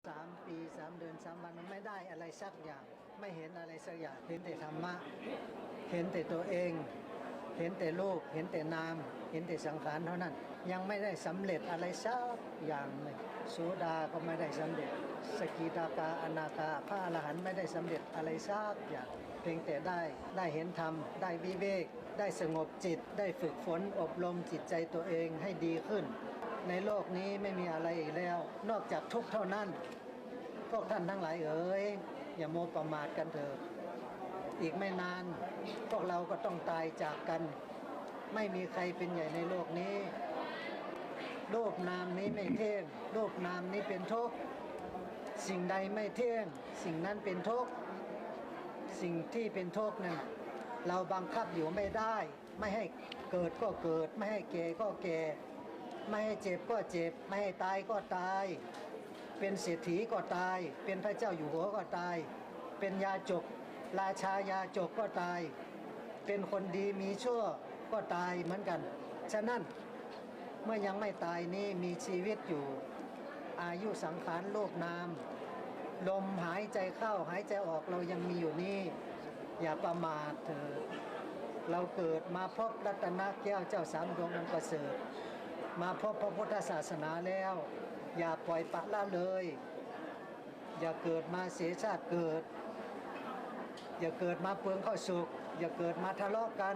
3 ปี 3 เดือน 3 วันมันไม่ได้อะไรสักอย่างไม่เห็นอะไรสักอย่างเห็นแต่ธรรมะเห็นแต่ตัวเองเห็นแต่รูปเห็นแต่นามเห็นแต่สังขารเท่านั้นยังไม่ได้สำเร็จอะไรสักอย่างเลยโสดาก็ไม่ได้สำเร็จสกิทาคาอนาคาพระอรหันต์ไม่ได้สำเร็จอะไรสักอย่างเพียงแต่ได้เห็นธรรมได้วิเวกได้สงบจิตได้ฝึกฝนอบรมจิตใจตัวเองให้ดีขึ้นในโลกนี้ไม่มีอะไรอีกแล้วนอกจากทุกข์เท่านั้นพวกท่านทั้งหลายเอ๋ยอย่าโมประมาทกันเถิดอีกไม่นานพวกเราก็ต้องตายจากกันไม่มีใครเป็นใหญ่ในโลกนี้รูปนามนี้ไม่เที่ยงรูปนามนี้เป็นทุกข์สิ่งใดไม่เที่ยงสิ่งนั้นเป็นทุกข์สิ่งที่เป็นทุกข์นั้นเราบังคับอยู่ไม่ได้ไม่ให้เกิดก็เกิดไม่ให้แก่ก็แก่ไม่ให้เจ็บก็เจ็บไม่ให้ตายก็ตายเป็นเศรษฐีก็ตายเป็นพระเจ้าอยู่หัวก็ตายเป็นยาจกราชายาจกก็ตายเป็นคนดีมีชั่วก็ตายเหมือนกันฉะนั้นเมื่อยังไม่ตายนี่มีชีวิตอยู่อายุสังขารโลกนามลมหายใจเข้าหายใจออกเรายังมีอยู่นี่อย่าประมาทเถิดเราเกิดมาพบรัตนแก้วเจ้าสามดวงอันประเสริฐมาพบพระพุทธศาสนาแล้วอย่าปล่อยปละละเลยอย่าเกิดมาเสียชาติเกิดอย่าเกิดมาเปลืองข้าวสุกอย่าเกิดมาทะเลาะกัน